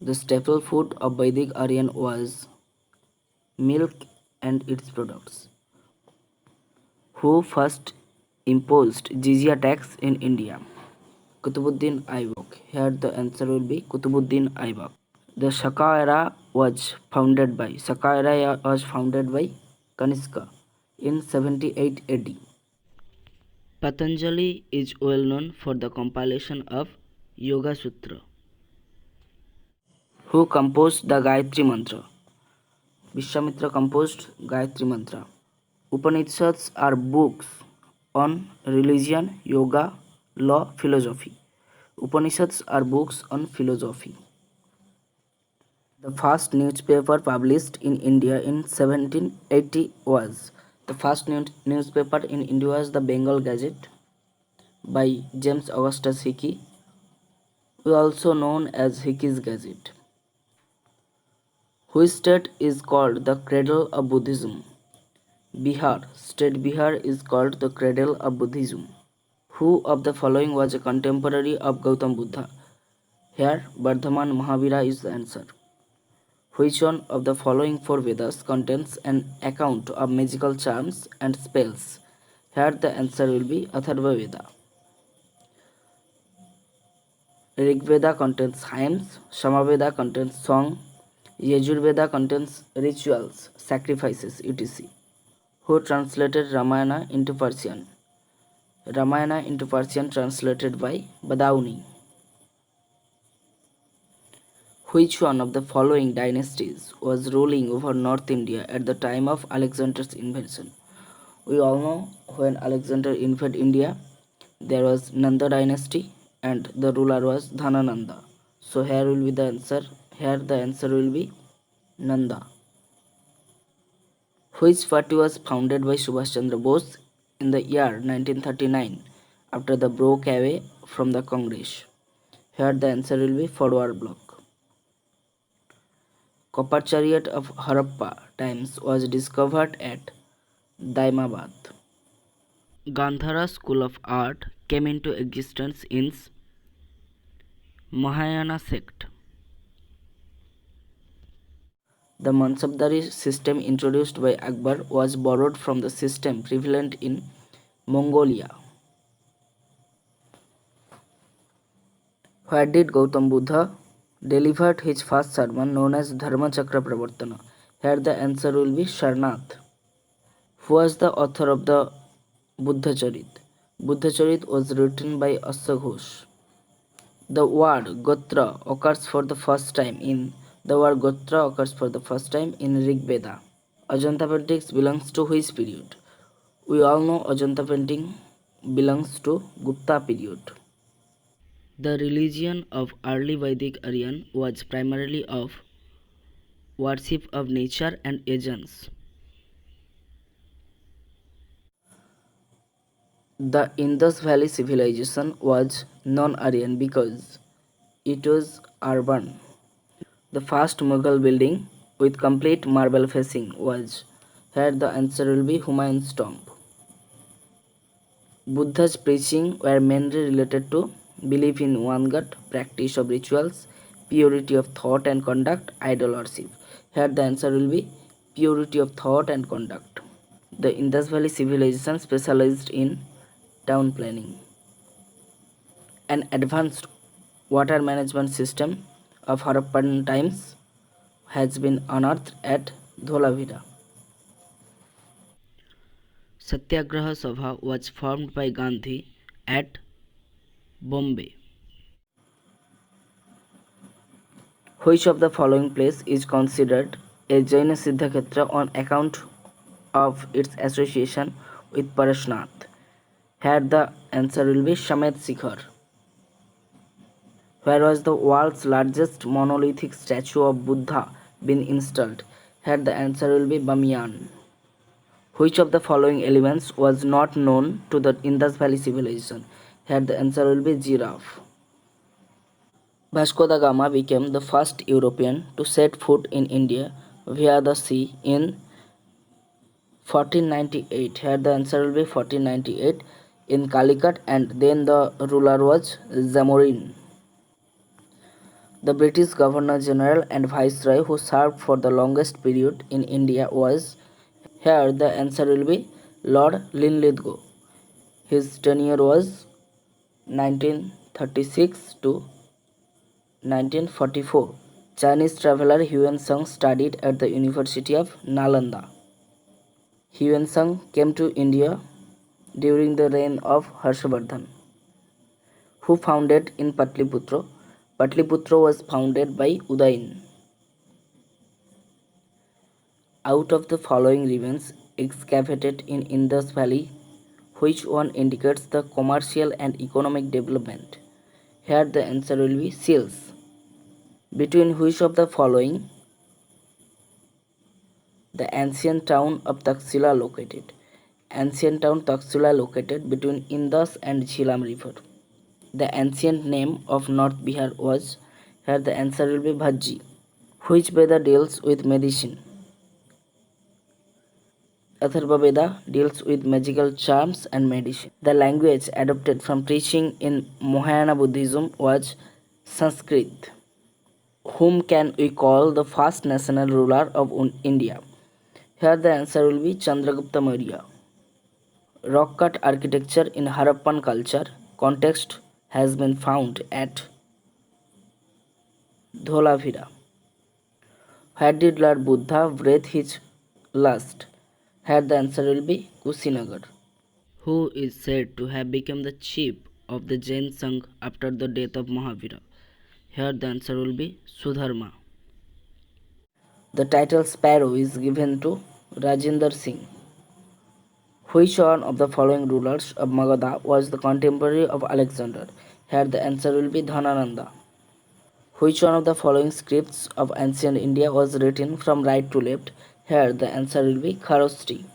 The staple food of Vedic Aryan was milk and its products. Who first imposed jizya tax in India? Kutubuddin Aibak. Here the answer will be Kutubuddin Aibak. The Shaka era was founded by Kanishka in 78 AD. Patanjali is well known for the compilation of Yoga Sutra. Who composed the Gayatri Mantra? Vishwamitra composed Gayatri Mantra. Upanishads are books on religion, yoga, law, philosophy. Upanishads are books on philosophy. The first newspaper published in India in 1780 was newspaper in India was the Bengal Gazette by James Augustus Hickey, also known as Hickey's Gazette. Which state is called the cradle of Buddhism? Bihar. State Bihar is called the cradle of Buddhism. Who of the following was a contemporary of Gautam Buddha? Here, Bardhaman Mahavira is the answer. Which one of the following four Vedas contains an account of magical charms and spells? Here the answer will be Atharva Veda. Rig Veda contains hymns, Samaveda contains song, Yajur Veda contains rituals, sacrifices, etc. Who translated Ramayana into Persian? Ramayana into Persian translated by Badauni. Which one of the following dynasties was ruling over North India at the time of Alexander's invasion? We all know when Alexander invaded India, there was Nanda dynasty and the ruler was Dhanananda. So here will be the answer. Here the answer will be Nanda. Which party was founded by Subhash Chandra Bose in the year 1939 after the broke away from the Congress? Here the answer will be Forward Bloc. Copper chariot of Harappa times was discovered at Daimabad. Gandhara School of Art came into existence in Mahayana sect. The Mansabdari system introduced by Akbar was borrowed from the system prevalent in Mongolia. Where did Gautam Buddha delivered his first sermon known as Dharma Chakra Pravartana? Here the answer will be Sarnath. Who was the author of the Buddha Charit? Buddha Charit was written by Asya Ghosh. The word Gotra occurs for the first time in Rig Veda. Ajanta paintings belongs to which period? We all know Ajanta painting belongs to Gupta period. The religion of early Vedic Aryan was primarily of worship of nature and agents. The Indus Valley civilization was non-Aryan because it was urban. The first Mughal building with complete marble facing was, here the answer will be Humayun's tomb. Buddha's preaching were mainly related to belief in one God, practice of rituals, purity of thought and conduct, idol worship. Here the answer will be purity of thought and conduct. The Indus Valley civilization specialized in town planning. An advanced water management system of Harappan times has been unearthed at Dholavira. Satyagraha Sabha was formed by Gandhi at Bombay. Which of the following place is considered a Jaina Siddhakshetra on account of its association with Parashnath? Here the answer will be Shamet Shikhar. Where was the world's largest monolithic statue of Buddha been installed? Here the answer will be Bamiyan. Which of the following elements was not known to the Indus Valley civilization? Here the answer will be giraffe. Vasco da Gama became the first European to set foot in India via the sea in 1498. Here the answer will be 1498 in Calicut, and then the ruler was Zamorin. The British Governor General and Viceroy who served for the longest period in India was, here the answer will be Lord Linlithgow. His tenure was 1936 to 1944. Chinese traveler Huan studied at the University of Nalanda. Huan came to India during the reign of Harshavardhan, who founded in Patliputra. Patliputra was founded by Udayin. Out of the following remains excavated in Indus Valley, which one indicates the commercial and economic development? Here the answer will be seals. Between which of the following the ancient town of Taxila located? Ancient town Taxila located between Indus and Jhelum river. The ancient name of North Bihar was, here the answer will be Bhaji. Which Veda deals with medicine? Atharva Veda deals with magical charms and medicine. The language adopted from preaching in Mahayana Buddhism was Sanskrit. Whom can we call the first national ruler of India? Here the answer will be Chandragupta Maurya. Rock cut architecture in Harappan culture context has been found at Dholavira. Where did Lord Buddha breathe his last? Here the answer will be Kushinagar. Who is said to have become the chief of the Jain Sangh after the death of Mahavira? Here the answer will be Sudharma. The title Sparrow is given to Rajendra Singh. Which one of the following rulers of Magadha was the contemporary of Alexander? Here the answer will be Dhanananda. Which one of the following scripts of ancient India was written from right to left? Here the answer will be Kharosthi.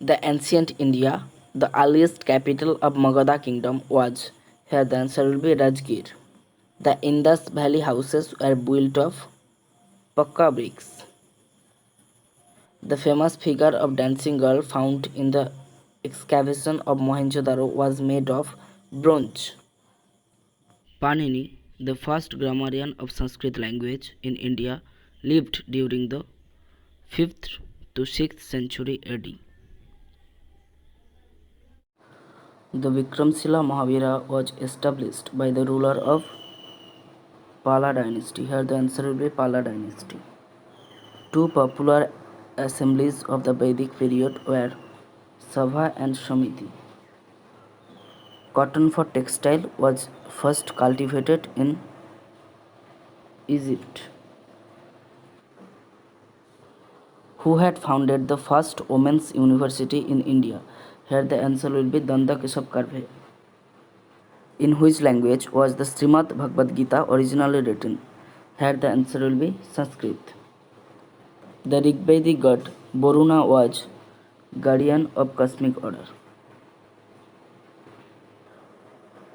The ancient India, the earliest capital of Magadha kingdom was, here the answer will be Rajgir. The Indus Valley houses were built of Pakka bricks. The famous figure of dancing girl found in the excavation of Mohenjo-daro was made of bronze. Panini, the first grammarian of Sanskrit language in India, lived during the 5th to 6th century AD. The Vikramshila Mahavira was established by the ruler of Pala dynasty. Here the answer will be Pala dynasty. Two popular assemblies of the Vedic period were Sabha and Samiti. Cotton for textile was first cultivated in Egypt. Who had founded the first women's university in India? Here the answer will be Danda Keshav Karve. In which language was the Srimad Bhagavad Gita originally written? Here the answer will be Sanskrit. The Rigvedic god Varuna was guardian of cosmic order.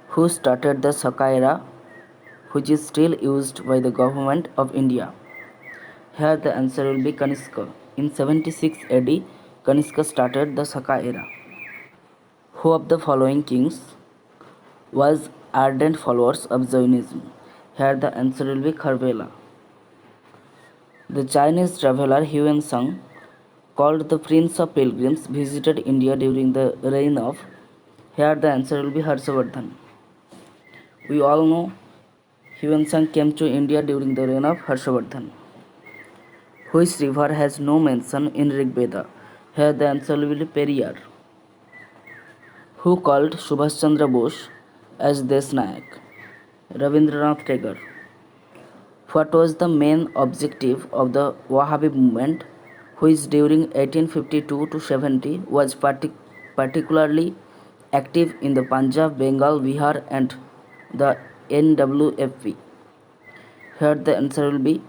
Who started the Saka era, which is still used by the government of India? Here the answer will be Kanishka. In 76 AD, Kanishka started the Saka era. Who of the following kings was ardent followers of Jainism? Here the answer will be Kharvela. The Chinese traveler Huan Sung, called the Prince of Pilgrims, visited India during the reign of, here the answer will be Harshavardhan. We all know Huan Sung came to India during the reign of Harshavardhan. Which river has no mention in Rig Veda? Here the answer will be Periyar. Who called Subhash Chandra Bose as Desnayak? Rabindranath Tagore. What was the main objective of the Wahhabi movement, which during 1852 to 70 was particularly active in the Punjab, Bengal, Bihar and the NWFP? Here the answer will be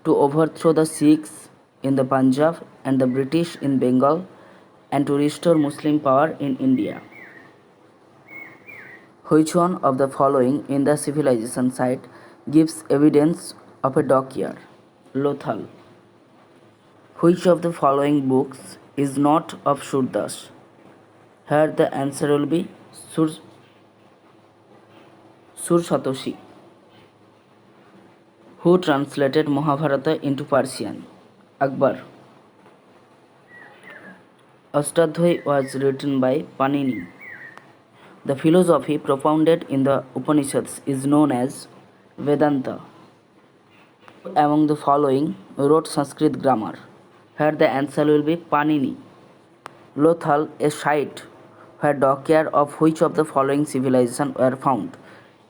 to overthrow the Sikhs in the Punjab and the British in Bengal and to restore Muslim power in India. Which one of the following in the civilization site gives evidence of a dockyard? Lothal. Which of the following books is not of Surdas? Here the answer will be Sur Satoshi. Who translated Mahabharata into Persian? Akbar. Ashtadhyayi was written by Panini. The philosophy propounded in the Upanishads is known as Vedanta. Among the following wrote Sanskrit grammar? Here the answer will be Panini. Lothal, a site where dockyard of which of the following civilizations were found?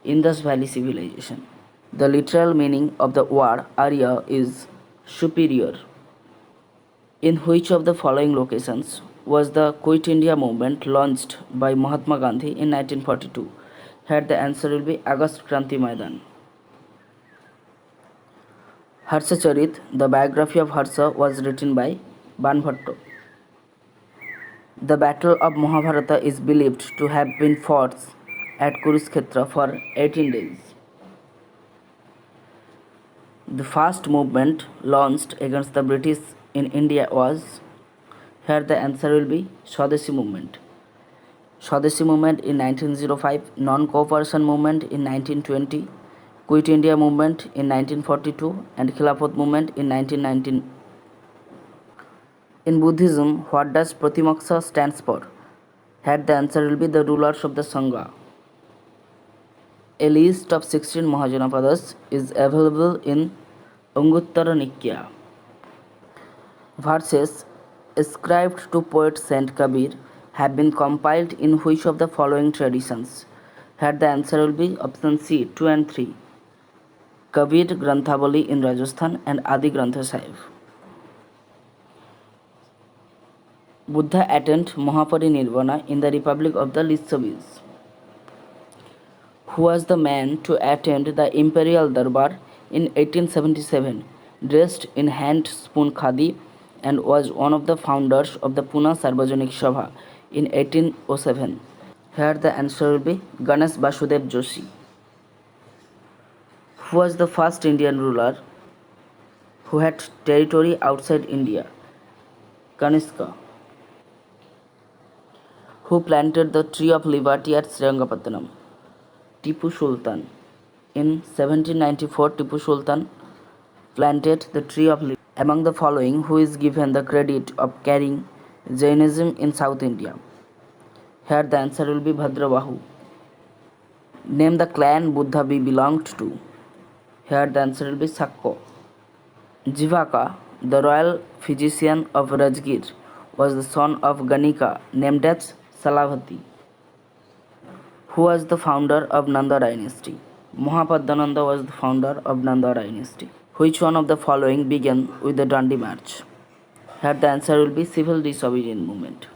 Indus Valley Civilization. The literal meaning of the word Arya is superior. In which of the following locations was the Quit India movement launched by Mahatma Gandhi in 1942? Here the answer will be Agast Kranti Maidan. Harsha Charit, the biography of Harsha, was written by Banbhatto. The Battle of Mahabharata is believed to have been fought at Kurukshetra for 18 days. The first movement launched against the British in India was, here the answer will be Swadeshi movement. Swadeshi movement in 1905, non-cooperation movement in 1920, Quit India movement in 1942 and Khilafat movement in 1919. In Buddhism, what does Pratimoksha stands for? Here the answer will be the rulers of the Sangha. A list of 16 Mahajanapadas is available in Anguttara Nikaya. Verses ascribed to poet Saint Kabir have been compiled in which of the following traditions? Here the answer will be option C, 2 and 3. Kabir Granthavali in Rajasthan and Adi Grantha Sahib. Buddha attained Mahaparinirvana in the Republic of the Litsavis. Who was the man to attend the Imperial Darbar in 1877, dressed in hand-spun khadi, and was one of the founders of the Pune Sarvajanik Sabha in 1807? Here the answer will be Ganesh Vasudev Joshi. Who was the first Indian ruler who had territory outside India? Kanishka. Who planted the Tree of Liberty at Srirangapatnam? Tipu Sultan. In 1794, Tipu Sultan planted the Tree of Liberty. Among the following, who is given the credit of carrying Jainism in South India? Here the answer will be Bhadrabahu. Name the clan Buddha belonged to. Here the answer will be Sakko. Jivaka, the royal physician of Rajgir, was the son of Ganika, named as Salavati. Who was the founder of Nanda dynasty? Mahapadmananda was the founder of Nanda dynasty. Which one of the following began with the Dandi March? Here the answer will be civil disobedience movement.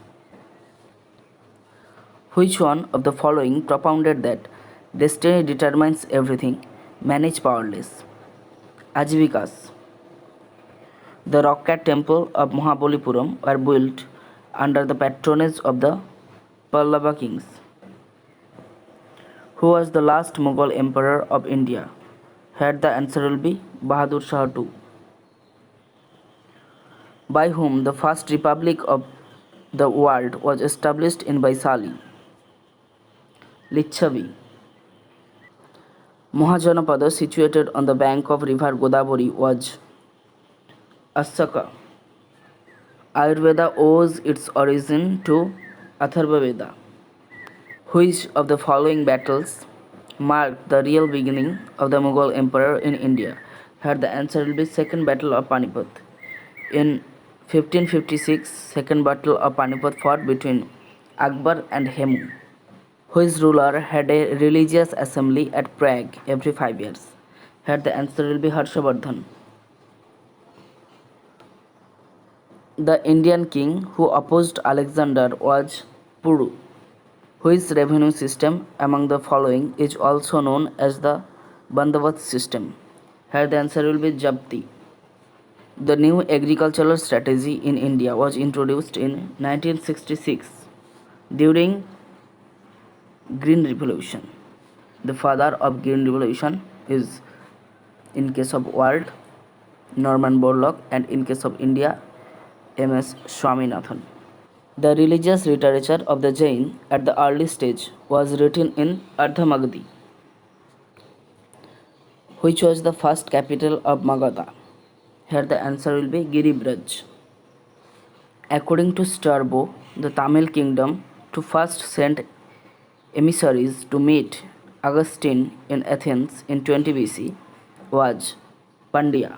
Which one of the following propounded that destiny determines everything, man is powerless? Ajivikas. The rock cat temple of Mahabalipuram were built under the patronage of the Pallava kings. Who was the last Mughal emperor of India? Here the answer will be Bahadur Shah II. By whom the first republic of the world was established in Vaisali? Lichavi. Mahajanapada situated on the bank of river Godavari was Asaka. Ayurveda owes its origin to Atharva Veda. Which of the following battles marked the real beginning of the Mughal emperor in India? Here the answer will be Second Battle of Panipat. In 1556, Second Battle of Panipat fought between Akbar and Hemu. Which ruler had a religious assembly at Prague every 5 years? Here the answer will be Harshavardhan. The Indian king who opposed Alexander was Puru. Which revenue system among the following is also known as the Bandavats system? Here the answer will be Japti. The new agricultural strategy in India was introduced in 1966 during Green Revolution. The father of Green Revolution is, in case of world, Norman Borlaug, and in case of India, M.S. Swaminathan. The religious literature of the Jain at the early stage was written in Ardhamagadi. Which was the first capital of Magadha? Here the answer will be Giribraj. According to Strabo, the Tamil kingdom to first send emissaries to meet Augustine in Athens in 20 BC was Pandya.